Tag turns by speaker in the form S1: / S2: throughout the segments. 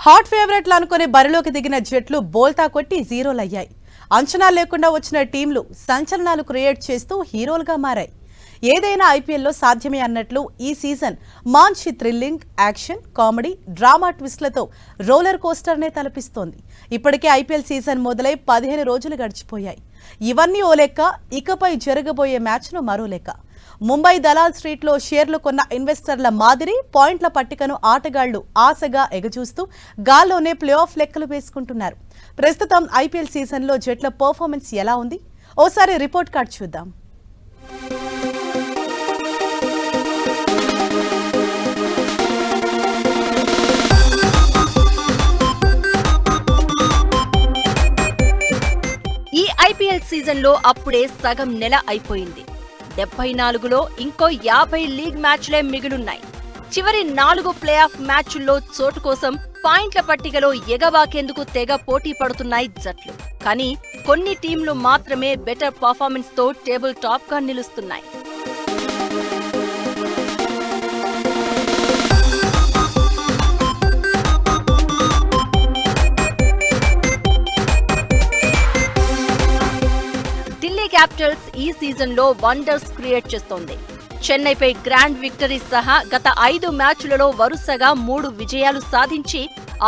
S1: Hot ఫేవరెట్లు అనుకుని బరిలోకి దిగిన జట్లు బోల్తా కొట్టి జీరోలయ్యాయి. అంచనా లేకుండా వచ్చిన టీంలు సంచలనాలు క్రియేట్ చేస్తూ హీరోలుగా మారాయి. ఏదైనా ఐపీఎల్లో సాధ్యమే అన్నట్లు ఈ సీజన్ మంచి థ్రిల్లింగ్, యాక్షన్, కామెడీ, డ్రామా ట్విస్ట్లతో రోలర్ కోస్టర్నే తలపిస్తోంది. ఇప్పటికే ఐపీఎల్ సీజన్ మొదలై 15 రోజులు గడిచిపోయాయి. ఇవన్నీ ఓ లెక్క, ఇకపై జరగబోయే మ్యాచ్లు మరో లెక్క. ముంబై దలాల్ స్ట్రీట్లో షేర్లు కొన్న ఇన్వెస్టర్ల మాదిరి పాయింట్ల పట్టికను ఆటగాళ్లు ఆశగా ఎగచూస్తూ గాల్లోనే ప్లే ఆఫ్ లెక్కలు వేసుకుంటున్నారు. ప్రస్తుతం ఐపీఎల్ సీజన్లో జట్ల పర్ఫార్మెన్స్ ఎలా ఉంది? ఓసారి రిపోర్ట్ కార్డ్ చూద్దాం.
S2: ఈ ఐపీఎల్ సీజన్లో అప్పుడే సగం నెల అయిపోయింది. 74లో ఇంకో 50 లీగ్ మ్యాచ్లే మిగిలున్నాయి. చివరి 4 ప్లే ఆఫ్ మ్యాచ్ల్లో చోటు కోసం పాయింట్ల పట్టికలో ఎగబాకేందుకు తెగ పోటీ పడుతున్నాయి జట్లు. కానీ కొన్ని టీంలు మాత్రమే బెటర్ పర్ఫార్మెన్స్ తో టేబుల్ టాప్ గా నిలుస్తున్నాయి. ఢిల్లీ క్యాపిటల్స్ ఈ సీజన్ లో వండర్స్ క్రియేట్ చేస్తోంది. చెన్నైపై గ్రాండ్ విక్టరీ సహా గత 5 మ్యాచ్లలో వరుసగా 3 విజయాలు సాధించి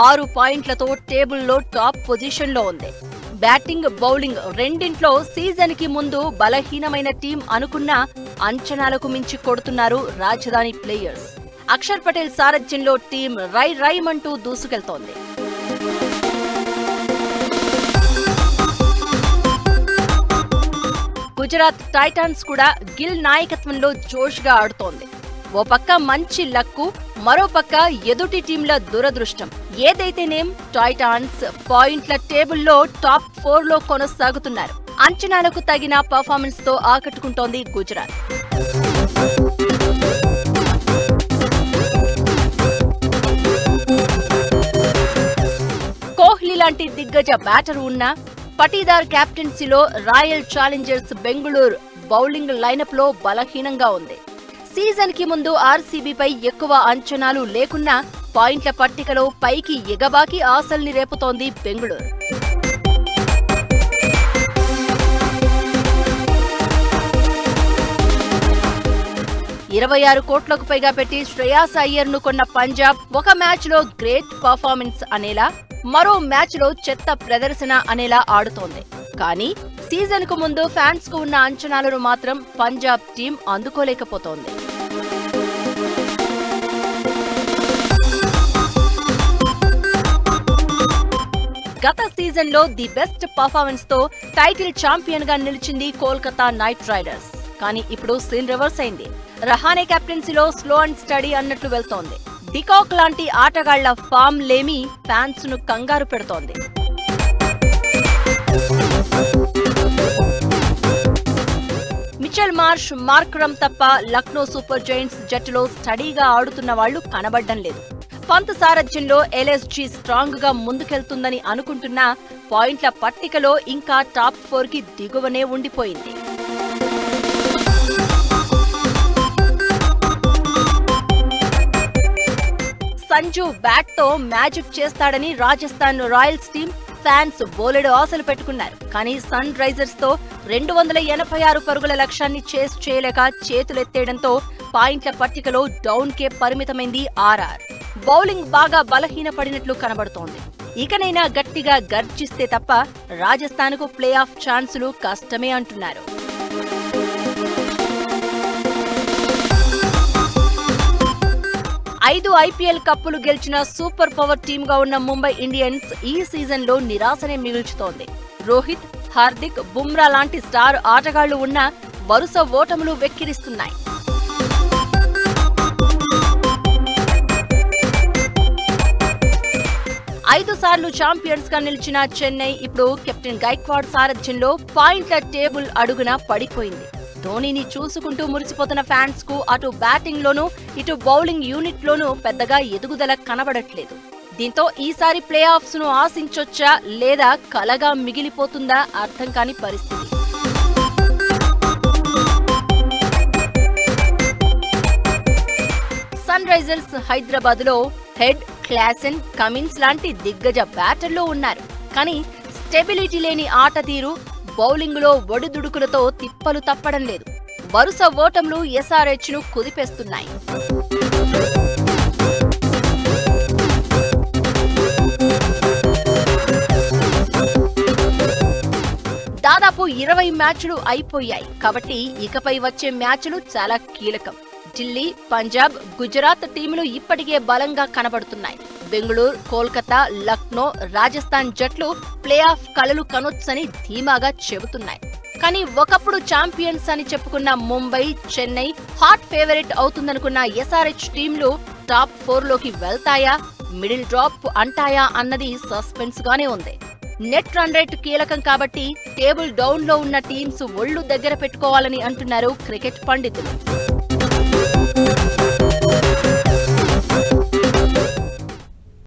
S2: 6 పాయింట్లతో టేబుల్లో టాప్ పొజిషన్ లో ఉంది. బ్యాటింగ్, బౌలింగ్ రెండింట్లో సీజన్ కి ముందు బలహీనమైన టీం అనుకున్నా అంచనాలకు మించి కొడుతున్నారు రాజధాని ప్లేయర్స్. అక్షర్ పటేల్ సారథ్యంలో టీం రైమంటూ దూసుకెళ్తోంది. గుజరాత్ టైటాన్స్ కూడా గిల్ నాయకత్వంలో జోష్గా ఆడుతోంది. ఓ పక్క మంచి లక్కు, మరో పక్క ఎదుటి టీంల దురదృష్టం. ఏదైతేనేం టైటాన్స్ పాయింట్ల టేబుల్లో టాప్ 4లో కొనసాగుతున్నారు. అంచనాలకు తగిన పర్ఫార్మెన్స్ తో ఆకట్టుకుంటోంది గుజరాత్. కోహ్లీ లాంటి దిగ్గజ బ్యాటర్ ఉన్నా పటీదార్ కెప్టెన్సీలో royal challengers Bengaluru bowling lineup లో బలహీనంగా ఉంది. సీజన్ కి ముందు ఆర్సీబీపై ఎక్కువ అంచనాలు లేకున్నా పాయింట్ల పట్టికలో పైకి ఎగబాకి ఆశల్ని రేపుతోంది బెంగళూరు. $26 కోట్లకు పైగా పెట్టి శ్రేయాస్ అయ్యర్ ను కొన్న పంజాబ్ ఒక మ్యాచ్ లో గ్రేట్ పర్ఫార్మెన్స్ అనేలా, మరో మ్యాచ్ లో చెత్త ప్రదర్శన అనేలా ఆడుతోంది. కానీ సీజన్ కు ముందు ఫ్యాన్స్ కు ఉన్న అంచనాలను మాత్రం పంజాబ్ టీం అందుకోలేకపోతోంది. గత సీజన్ లో ది బెస్ట్ పర్ఫార్మెన్స్ తో టైటిల్ ఛాంపియన్ గా నిలిచింది కోల్కతా నైట్ రైడర్స్. కానీ ఇప్పుడు సీన్ రివర్స్ అయింది. రహానే కెప్టెన్సీలో స్లో అండ్ స్టడీ అన్నట్లు వెళ్తోంది. డికాక్ లాంటి ఆటగాళ్ల ఫామ్ లేమి ఫ్యాన్స్ ను కంగారు పెడుతోంది. మిచెల్ మార్ష్, మార్క్రమ్ తప్ప లక్నో సూపర్ జైంట్స్ జట్టులో స్టడీగా ఆడుతున్న వాళ్లు కనబడ్డం లేదు. పంత్ సారథ్యంలో ఎల్ఎస్జీ స్ట్రాంగ్ గా ముందుకెళ్తుందని అనుకుంటున్నా పాయింట్ల పట్టికలో ఇంకా టాప్ 4కి దిగువనే ఉండిపోయింది. సంజు బ్యాట్ తో మ్యాజిక్ చేస్తాడని రాజస్థాన్ రాయల్స్ టీం ఫ్యాన్స్ బోలెడు ఆశలు పెట్టుకున్నారు. కానీ సన్ రైజర్స్ తో 286 పరుగుల లక్ష్యాన్ని చేస్ చేయలేక చేతులెత్తేయడంతో పాయింట్ల పట్టికలో డౌన్ కే పరిమితమైంది ఆర్ఆర్. బౌలింగ్ బాగా బలహీనపడినట్లు కనబడుతోంది. ఇకనైనా గట్టిగా గర్జిస్తే తప్ప రాజస్థాన్ కు ప్లే ఆఫ్ ఛాన్సులు కష్టమే అంటున్నారు. ఐదు ఐపీఎల్ కప్పులు గెలిచిన సూపర్ పవర్ టీమ్ గా ఉన్న ముంబై ఇండియన్స్ ఈ సీజన్ లో నిరాశనే మిగుల్చుతోంది. రోహిత్, హార్దిక్, బుమ్రా లాంటి స్టార్ ఆటగాళ్లు ఉన్న వరుస ఓటములు వెక్కిరిస్తున్నాయి. ఐదు సార్లు ఛాంపియన్స్ గా నిలిచిన చెన్నై ఇప్పుడు కెప్టెన్ గైక్వాడ్ సారథ్యంలో పాయింట్ల టేబుల్ అడుగున పడిపోయింది. ధోనీని చూసుకుంటూ మురిసిపోతున్న ఫ్యాన్స్ కు అటు బ్యాటింగ్ లోనూ ఇటు బౌలింగ్ యూనిట్ లోనూ పెద్దగా ఎదుగుదల కనబడట్లేదు. దీంతో ఈసారి ప్లే ఆఫ్స్ ను ఆశించొచ్చా లేదా కలగా మిగిలిపోతుందా అర్థం కాని పరిస్థితి. సన్ రైజర్స్ హైదరాబాద్ లో హెడ్ క్లాసెన్, కమిన్స్ లాంటి దిగ్గజ బ్యాటర్లు ఉన్నారు. కానీ స్టెబిలిటీ లేని ఆట తీరు, బౌలింగులో ఒడిదుడుకులతో తిప్పలు తప్పడం లేదు. వరుస ఓటములు ఎస్ఆర్హెచ్ను కుదిపేస్తున్నాయి. దాదాపు 20 మ్యాచ్లు అయిపోయాయి కాబట్టి ఇకపై వచ్చే మ్యాచ్లు చాలా కీలకం. ఢిల్లీ, పంజాబ్, గుజరాత్ టీములు ఇప్పటికే బలంగా కనబడుతున్నాయి. బెంగళూరు, కోల్కతా, లక్నో, రాజస్థాన్ జట్లు ప్లే ఆఫ్ కలలు కనొచ్చని ధీమాగా చెబుతున్నాయి. కానీ ఒకప్పుడు ఛాంపియన్స్ అని చెప్పుకున్న ముంబై, చెన్నై హాట్ ఫేవరెట్ అవుతుందనుకున్న ఎస్ఆర్హెచ్ టీంలు టాప్ 4లోకి వెళ్తాయా, మిడిల్ డ్రాప్ అంటాయా అన్నది సస్పెన్స్ గానే ఉంది. నెట్ రన్ రేట్ కీలకం కాబట్టి టేబుల్ డౌన్ లో ఉన్న టీమ్స్ ఒళ్లు దగ్గర పెట్టుకోవాలని అంటున్నారు క్రికెట్ పండితులు.